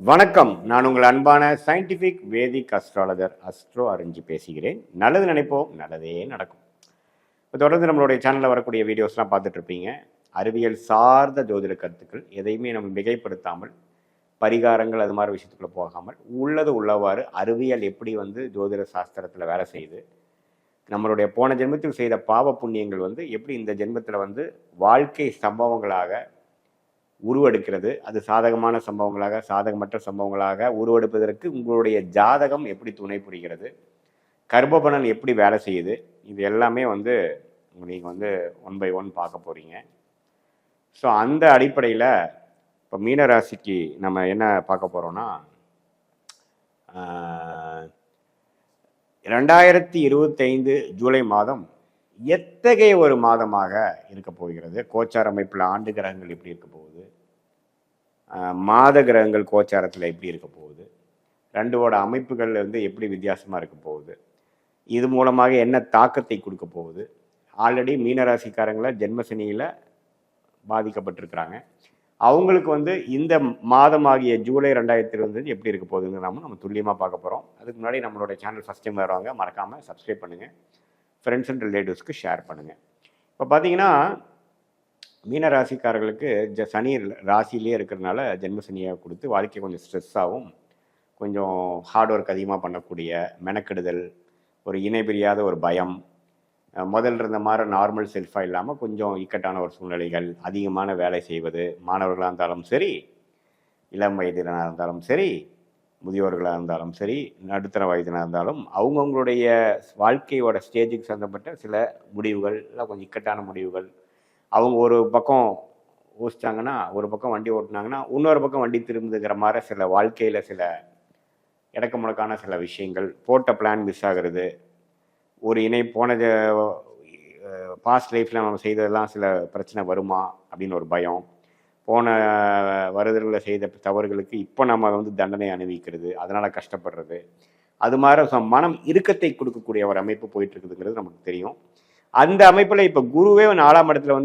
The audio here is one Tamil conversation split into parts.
வணக்கம். நான் உங்கள் அன்பான சயின்டிஃபிக் வேதிக் அஸ்ட்ராலஜர் அஸ்ட்ரோ அறிஞ்சி பேசுகிறேன். நல்லது நினைப்போம், நல்லதே நடக்கும். இப்போ தொடர்ந்து நம்மளுடைய சேனலில் வரக்கூடிய வீடியோஸ்லாம் பார்த்துட்டு இருப்பீங்க. அறிவியல் சார்ந்த ஜோதிட கருத்துக்கள் எதையுமே நம்ம மிகைப்படுத்தாமல், பரிகாரங்கள் அது மாதிரி விஷயத்துக்குள்ள போகாமல், உள்ளது உள்ளவாறு அறிவியல் எப்படி ஜோதிட சாஸ்திரத்தில் வேலை செய்யுது, நம்மளுடைய போன ஜென்மத்தில் செய்த பாவ புண்ணியங்கள் எப்படி இந்த ஜென்மத்தில் வாழ்க்கை சம்பவங்களாக உருவெடுக்கிறது, அது சாதகமான சம்பவங்களாக சாதகமற்ற சம்பவங்களாக உருவெடுப்பதற்கு உங்களுடைய ஜாதகம் எப்படி துணை புரிகிறது, கர்ப்பபலன் எப்படி வேலை செய்யுது, இது எல்லாமே நீங்கள் ஒன் பை ஒன் பார்க்க போகிறீங்க. ஸோ அந்த அடிப்படையில் இப்போ மீனராசிக்கு நம்ம என்ன பார்க்க போகிறோன்னா, 2025 ஜூலை மாதம் எத்தகைய ஒரு மாதமாக இருக்க போகிறது, கோச்சார அமைப்பில் ஆண்டு கிரகங்கள் எப்படி இருக்க போகுது, மாத கிரகங்கள் கோச்சாரத்தில் எப்படி இருக்க போகுது, ரெண்டோட அமைப்புகள் எப்படி வித்தியாசமாக இருக்க போகுது, இது மூலமாக என்ன தாக்கத்தை கொடுக்க போகுது. ஆல்ரெடி மீனராசிக்காரங்களை ஜென்மசனியில் பாதிக்கப்பட்டிருக்கிறாங்க. அவங்களுக்கு இந்த மாதமாகிய ஜூலை 2025 எப்படி இருக்க போகுதுன்னு நம்ம துல்லியமாக பார்க்க போகிறோம். அதுக்கு முன்னாடி நம்மளோட சேனல் ஃபஸ்ட் டைம் வருவாங்க, மறக்காமல் சப்ஸ்கிரைப் பண்ணுங்கள், ஃப்ரெண்ட்ஸ் அண்ட் ரிலேட்டிவ்ஸ்க்கு ஷேர் பண்ணுங்கள். இப்போ பார்த்தீங்கன்னா மீனராசிக்காரர்களுக்கு சனி ராசியிலே இருக்கிறதுனால ஜென்மசனியை கொடுத்து வாழ்க்கை கொஞ்சம் ஸ்ட்ரெஸ்ஸாகவும், கொஞ்சம் ஹார்ட் ஒர்க் அதிகமாக பண்ணக்கூடிய மெனக்கெடுதல், ஒரு இணை பிரியாத ஒரு பயம், முதல்ல இருந்த மாதிரி நார்மல் செல்ஃபாக இல்லாமல் கொஞ்சம் இக்கட்டான ஒரு சூழ்நிலைகள், அதிகமான வேலை செய்வது, மாணவர்களாக இருந்தாலும் சரி, இளம் வயதினராக இருந்தாலும் சரி, முதியோர்களாக இருந்தாலும் சரி, நடுத்தர வயதினாக இருந்தாலும் அவங்கவுங்களுடைய வாழ்க்கையோட ஸ்டேஜுக்கு சம்மந்தப்பட்ட சில முடிவுகள், இல்லை கொஞ்சம் இக்கட்டான முடிவுகள், அவங்க ஒரு பக்கம் யோசிச்சாங்கன்னா, ஒரு பக்கம் வண்டி ஓட்டினாங்கன்னா இன்னொரு பக்கம் வண்டி திரும்புதுங்கிற மாதிரி சில வாழ்க்கையில் சில இடக்க முடக்கான சில விஷயங்கள், போட்ட பிளான் மிஸ் ஆகிறது, ஒரு இணை போன பாஸ்ட் லைஃப்பில் நம்ம செய்ததெல்லாம் சில பிரச்சனை வருமா அப்படின்னு ஒரு பயம், போன வருடங்களில் செய்த தவறுகளுக்கு இப்போ நம்ம தண்டனை அனுபவிக்கிறது, அதனால் கஷ்டப்படுறது, அது மாதிரி மனம் இறுக்கத்தை கொடுக்கக்கூடிய ஒரு அமைப்பு போயிட்டுருக்குதுங்கிறது நமக்கு தெரியும். அந்த அமைப்பில் இப்போ குருவே 4ஆம் இடத்துல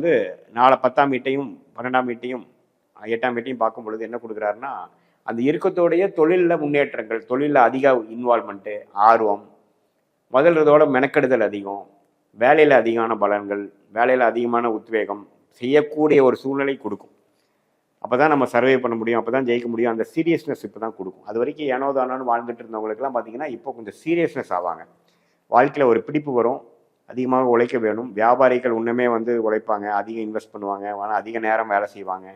10ஆம் வீட்டையும் 12ஆம் வீட்டையும் 8ஆம் வீட்டையும் பார்க்கும் பொழுது என்ன கொடுக்குறாருன்னா, அந்த இறுக்கத்தோடைய தொழிலில் முன்னேற்றங்கள், தொழிலில் அதிக இன்வால்மெண்ட்டு, ஆர்வம், முதல்றதோட மெனக்கெடுதல் அதிகம், வேலையில் அதிகமான பலன்கள், வேலையில் அதிகமான உத்வேகம், செய்யக்கூடிய ஒரு சூழ்நிலை கொடுக்கும். அப்போ தான் நம்ம சர்வே பண்ண முடியும், அப்போ தான் ஜெயிக்க முடியும். அந்த சீரியஸ்னஸ் இப்போ தான் கொடுக்கும். அது வரைக்கும் ஏனோ தானோன்னு வாழ்ந்துட்டு இருந்தவங்களுக்குலாம் பார்த்தீங்கன்னா இப்போ கொஞ்சம் சீரியஸ்னஸ் ஆவாங்க. வாழ்க்கையில் ஒரு பிடிப்பு வரும், அதிகமாக உழைக்க வேணும். வியாபாரிகள் இன்னுமே உழைப்பாங்க, அதிகம் இன்வெஸ்ட் பண்ணுவாங்க, ஆனால் அதிக நேரம் வேலை செய்வாங்க,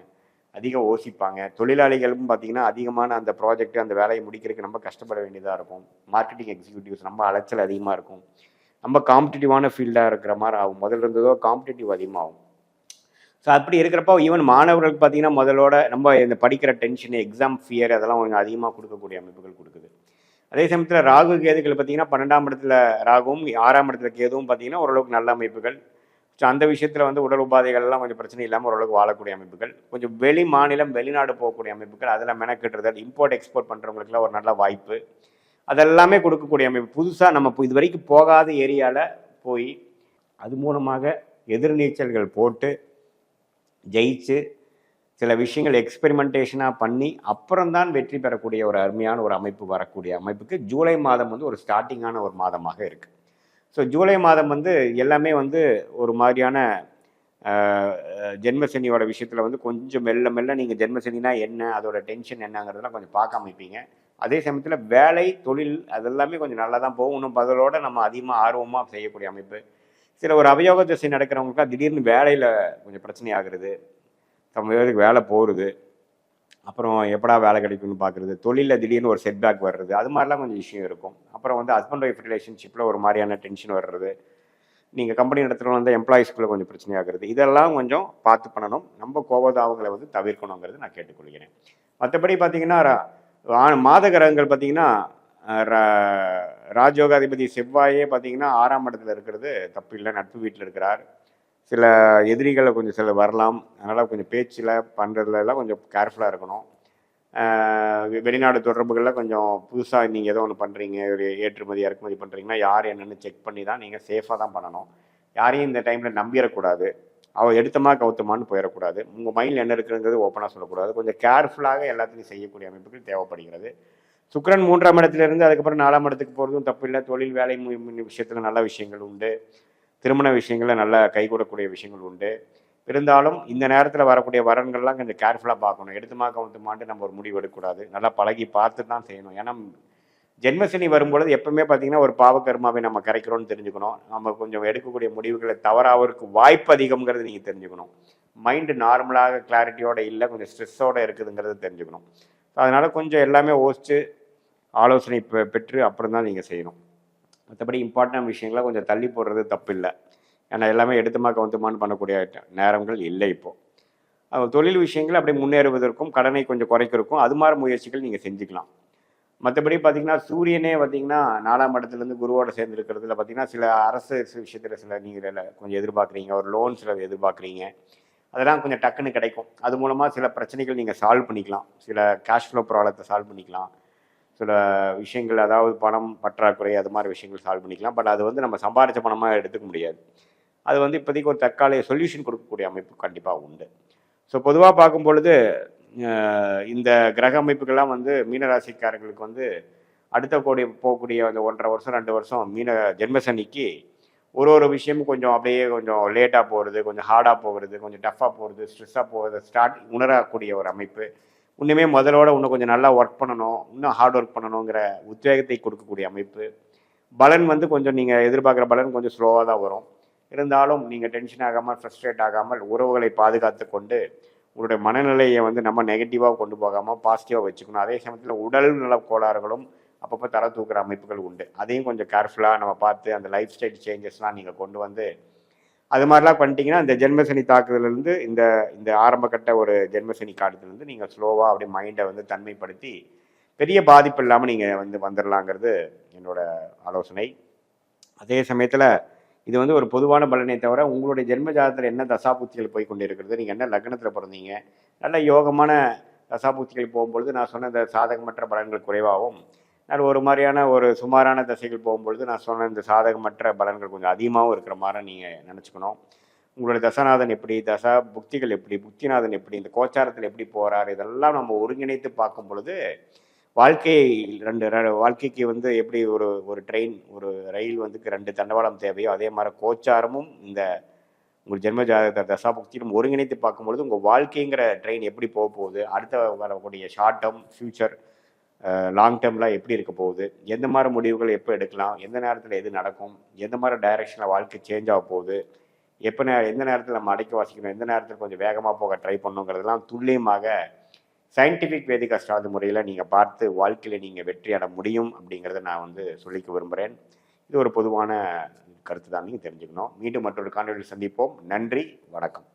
அதிகம் யோசிப்பாங்க. தொழிலாளிகளும் பார்த்தீங்கன்னா அதிகமான அந்த ப்ராஜெக்ட், அந்த வேலையை முடிக்கிறதுக்கு ரொம்ப கஷ்டப்பட வேண்டியதாக இருக்கும். மார்க்கெட்டிங் எக்ஸிக்யூட்டிவ்ஸ் ரொம்ப அலைச்சல் அதிகமாக இருக்கும், ரொம்ப காம்படிட்டிவான ஃபீல்டாக இருக்கிற மாதிரி ஆகும். முதல்ல இருந்ததோ காம்படிட்டிவ் அதிகமாகும். ஸோ அப்படி இருக்கிறப்போ ஈவன் மாணவர்களுக்கு பார்த்தீங்கன்னா முதலோட நம்ம இந்த படிக்கிற டென்ஷனு, எக்ஸாம் ஃபியர் அதெல்லாம் கொஞ்சம் அதிகமாக கொடுக்கக்கூடிய அமைப்புகள் கொடுக்குது. அதே சமயத்தில் ராகு கேதுகள் பார்த்தீங்கன்னா 12ஆம் இடத்துல ராகுவும் 6ஆம் இடத்துல கேதுவும் பார்த்தீங்கன்னா ஓரளவுக்கு நல்ல அமைப்புகள். ஸோ அந்த விஷயத்தில் உடல் உபாதைகள்லாம் கொஞ்சம் பிரச்சனை இல்லாமல் ஓரளவுக்கு வாழக்கூடிய அமைப்புகள், கொஞ்சம் வெளி மாநிலம் வெளிநாடு போகக்கூடிய அமைப்புகள், அதில் மெனக்கெட்டுறதல், இம்போர்ட் எக்ஸ்போர்ட் பண்ணுறவங்களுக்குலாம் ஒரு நல்ல வாய்ப்பு, அதெல்லாமே கொடுக்கக்கூடிய அமைப்பு. புதுசாக நம்ம இது வரைக்கும் போகாத ஏரியாவில் போய் அது மூலமாக எதிர்நீச்சல்கள் போட்டு ஜெயிச்சு சில விஷயங்கள் எக்ஸ்பெரிமெண்டேஷனாக பண்ணி அப்புறம்தான் வெற்றி பெறக்கூடிய ஒரு அருமையான ஒரு அமைப்பு வரக்கூடிய அமைப்புக்கு ஜூலை மாதம் ஒரு ஸ்டார்டிங்கான ஒரு மாதமாக இருக்குது. ஸோ ஜூலை மாதம் எல்லாமே ஒரு மாதிரியான ஜென்மசனியோட விஷயத்தில் கொஞ்சம் மெல்ல மெல்ல நீங்கள் ஜென்மசனினா என்ன, அதோட டென்ஷன் என்னங்கிறதெல்லாம் கொஞ்சம் பார்க்க அமைப்பீங்க. அதே சமயத்தில் வேலை தொழில் அதெல்லாமே கொஞ்சம் நல்லா தான் போகும். இன்னும் பதிலோட நம்ம அதிகமாக ஆர்வமாக செய்யக்கூடிய அமைப்பு. சில ஒரு அவயோக திசை நடக்கிறவங்களுக்குலாம் திடீர்னு வேலையில் கொஞ்சம் பிரச்சனை ஆகுறது, சமயத்துக்கு வேலை போகிறது, அப்புறம் எப்படா வேலை கிடைக்கும்னு பார்க்குறது, தொழிலில் திடீர்னு ஒரு செட்பேக் வர்றது, அது மாதிரிலாம் கொஞ்சம் விஷயம் இருக்கும். அப்புறம் ஹஸ்பண்ட் ஒய்ஃப் ரிலேஷன்ஷிப்பில் ஒரு மாதிரியான டென்ஷன் வர்றது, நீங்கள் கம்பெனி நடத்துகிறவங்க எம்ப்ளாயிஸ்குள்ளே கொஞ்சம் பிரச்சனை ஆகுறது, இதெல்லாம் கொஞ்சம் பார்த்து பண்ணணும். நம்ம கோபதாவங்களை தவிர்க்கணுங்கிறது நான் கேட்டுக்கொள்கிறேன். மற்றபடி பார்த்தீங்கன்னா மாத கிரகங்கள் பார்த்தீங்கன்னா ராஜயோகாதிபதி செவ்வாயே பார்த்தீங்கன்னா 6ஆம் இடத்துல இருக்கிறது தப்பு இல்லை, நட்பு வீட்டில் இருக்கிறார். சில எதிரிகளை கொஞ்சம் சில வரலாம், அதனால் கொஞ்சம் பேச்சில் பண்ணுறதுலாம் கொஞ்சம் கேர்ஃபுல்லாக இருக்கணும். வெளிநாடு தொடர்புகளில் கொஞ்சம் புதுசாக நீங்கள் ஏதோ ஒன்று பண்ணுறீங்க, ஒரு ஏற்றுமதி இறக்குமதி பண்ணுறீங்கன்னா யார் என்னென்னு செக் பண்ணி தான் நீங்கள் சேஃபாக தான் பண்ணணும். யாரையும் இந்த டைமில் நம்பிடக்கூடாது. அவள் எடுத்தமா கவுத்தமான்னு போயிடக்கூடாது. உங்கள் மைண்டில் என்ன இருக்குங்கிறது ஓப்பனாக சொல்லக்கூடாது. கொஞ்சம் கேர்ஃபுல்லாக எல்லாத்தையும் செய்யக்கூடிய அமைப்புகள் தேவைப்படுகிறது. சுக்கிரன் 3ஆம் இடத்துலேருந்து அதுக்கப்புறம் 4ஆம் இடத்துக்கு போகிறதும் தப்பு இல்லை. தொழில் வேலை விஷயத்தில் நல்ல விஷயங்கள் உண்டு. திருமண விஷயங்களில் நல்லா கைகூடக்கூடிய விஷயங்கள் உண்டு. இருந்தாலும் இந்த நேரத்தில் வரக்கூடிய வரன்கள்லாம் கொஞ்சம் கேர்ஃபுல்லாக பார்க்கணும். எடுத்துமா கவுத்துமான்ட்டு நம்ம ஒரு முடிவு எடுக்கக்கூடாது. நல்லா பழகி பார்த்து தான் செய்யணும். ஏன்னா ஜென்மசனி வரும்பொழுது எப்பவுமே பார்த்தீங்கன்னா ஒரு பாவகர்மாவை நம்ம கரைக்கிறோம்னு தெரிஞ்சுக்கணும். நம்ம கொஞ்சம் எடுக்கக்கூடிய முடிவுகளை தவறாவதற்கு வாய்ப்பு அதிகம்ங்கிறது நீங்கள் தெரிஞ்சுக்கணும். மைண்டு நார்மலாக கிளாரிட்டியோடு இல்லை, கொஞ்சம் ஸ்ட்ரெஸ்ஸோடு இருக்குதுங்கிறது தெரிஞ்சுக்கணும். அதனால் கொஞ்சம் எல்லாமே யோசித்து ஆலோசனை பெற்று அப்புறம் தான் நீங்கள் செய்யணும். மற்றபடி இம்பார்ட்டன்ட் விஷயங்களை கொஞ்சம் தள்ளி போடுறது தப்பு இல்லை. ஏன்னா எல்லாமே எடுத்துமா கவுத்துமான்னு பண்ணக்கூடிய நேரங்கள் இல்லை இப்போது. தொழில் விஷயங்கள் அப்படி முன்னேறுவதற்கும் கடனை கொஞ்சம் குறைக்கிறதுக்கும் அது மாதிரி முயற்சிகள் நீங்கள் செஞ்சுக்கலாம். மற்றபடி பார்த்தீங்கன்னா சூரியனே பார்த்தீங்கன்னா 4ஆம் இடத்துலேருந்து குருவோட சேர்ந்து இருக்கிறதுல பார்த்தீங்கன்னா சில அரசு விஷயத்தில் சில நீங்கள் கொஞ்சம் எதிர்பார்க்குறீங்க, ஒரு லோன் சில எதிர்பார்க்குறீங்க, அதெல்லாம் கொஞ்சம் டக்குன்னு கிடைக்கும். அது மூலமாக சில பிரச்சனைகள் நீங்கள் சால்வ் பண்ணிக்கலாம். சில கேஷ் ஃப்ளோ ப்ராப்ளத்தை சால்வ் பண்ணிக்கலாம். சில விஷயங்கள் அதாவது பணம் பற்றாக்குறை அது மாதிரி விஷயங்கள் சால்வ் பண்ணிக்கலாம். பட் அது வந்து நம்ம சம்பாதிச்ச பணமாக எடுத்துக்க முடியாது. அது வந்து இப்போதைக்கு ஒரு தற்காலிக சொல்யூஷன் கொடுக்கக்கூடிய அமைப்பு கண்டிப்பாக உண்டு. ஸோ பொதுவாக பார்க்கும் பொழுது இந்த கிரக அமைப்புகள்லாம் வந்து மீனராசிக்காரர்களுக்கு வந்து அடுத்த போகக்கூடிய அந்த 1.5 வருஷம் 2 வருஷம் ஜென்மசனிக்கு ஒரு விஷயமும் கொஞ்சம் அப்படியே கொஞ்சம் லேட்டாக போகிறது, கொஞ்சம் ஹார்டாக போகிறது, கொஞ்சம் டஃப்பாக போகிறது, ஸ்ட்ரெஸ்ஸாக போகிறது உணரக்கூடிய ஒரு அமைப்பு. இன்னுமே முதலோட இன்னும் கொஞ்சம் நல்லா ஒர்க் பண்ணணும், இன்னும் ஹார்ட் ஒர்க் பண்ணணுங்கிற உத்வேகத்தை கொடுக்கக்கூடிய அமைப்பு. பலன் வந்து கொஞ்சம் நீங்கள் எதிர்பார்க்குற பலன் கொஞ்சம் ஸ்லோவாக தான் வரும். இருந்தாலும் நீங்கள் டென்ஷன் ஆகாமல் ஃப்ரஸ்ட்ரேட் ஆகாமல் உறவுகளை பாதுகாத்து கொண்டு உங்களுடைய மனநிலையை வந்து நம்ம நெகட்டிவாக கொண்டு போகாமல் பாசிட்டிவாக வச்சுக்கணும். அதே சமயத்தில் உடல் நல கோளாறுகளும் அப்பப்போ தர தூக்குற அமைப்புகள் உண்டு. அதையும் கொஞ்சம் கேர்ஃபுல்லாக நம்ம பார்த்து அந்த லைஃப் ஸ்டைல் சேஞ்சஸ்லாம் நீங்கள் கொண்டு வந்து அது மாதிரிலாம் பண்ணிட்டீங்கன்னா இந்த ஜென்மசனி தாக்குதலேருந்து இந்த இந்த ஆரம்பக்கட்ட ஒரு ஜென்மசனி காலத்துலேருந்து நீங்கள் ஸ்லோவாக அப்படியே மைண்டை வந்து தன்மைப்படுத்தி பெரிய பாதிப்பு இல்லாமல் நீங்கள் வந்து வந்துடலாங்கிறது என்னோட ஆலோசனை. அதே சமயத்தில் இது வந்து ஒரு பொதுவான பலனை தவிர உங்களுடைய ஜென்ம ஜாதகத்தில் என்ன தசாபூத்திகள் போய் கொண்டு இருக்கிறது, நீங்கள் என்ன லக்னத்தில் பிறந்தீங்க, நல்ல யோகமான தசாபூத்திகள் போகும்பொழுது நான் சொன்ன இந்த சாதகமற்ற பலன்கள் குறைவாகவும், நான் ஒரு மாதிரியான ஒரு சுமாரான தசைகள் போகும்பொழுது நான் சொன்ன இந்த சாதகமற்ற பலன்கள் கொஞ்சம் அதிகமாகவும் இருக்கிற மாதிரி நீங்கள் நினச்சிக்கணும். உங்களுடைய தசநாதன் எப்படி, தசா புக்திகள் எப்படி, புக்திநாதன் எப்படி, இந்த கோச்சாரத்தில் எப்படி போகிறார், இதெல்லாம் நம்ம ஒருங்கிணைத்து பார்க்கும் பொழுது வாழ்க்கை வாழ்க்கைக்கு வந்து எப்படி ஒரு ட்ரெயின் ஒரு ரயில் வந்து 2 தண்டவாளம் தேவையோ அதே மாதிரி கோச்சாரமும் இந்த உங்கள் ஜென்ம ஜாதக தசாபுக்தியும் ஒருங்கிணைத்து பார்க்கும்பொழுது உங்கள் வாழ்க்கைங்கிற ட்ரெயின் எப்படி போக போகுது, அடுத்த வரக்கூடிய ஷார்ட் டேர்ம் ஃப்யூச்சர் லாங் டேர்ம்லாம் எப்படி இருக்க போகுது, எந்த மாதிரி முடிவுகள் எப்போ எடுக்கலாம், எந்த நேரத்தில் எது நடக்கும், எந்த மாதிரி டைரெக்ஷனில் வாழ்க்கை சேஞ்ச் ஆக போகுது, எந்த நேரத்தில் நம்ம அடைக்க வாசிக்கணும், எந்த நேரத்தில் கொஞ்சம் வேகமாக போக ட்ரை பண்ணுங்கிறதெல்லாம் துல்லியமாக சயின்டிஃபிக் வேதிக் அஸ்ட்ராலஜி முறையில் நீங்கள் பார்த்து வாழ்க்கையில் நீங்கள் வெற்றி அட முடியும் அப்படிங்கிறத நான் வந்து சொல்லிக்க விரும்புகிறேன். இது ஒரு பொதுவான கருத்து தான், நீங்கள் தெரிஞ்சுக்கணும். மீண்டும் மற்றொரு காணொலியில் சந்திப்போம். நன்றி, வணக்கம்.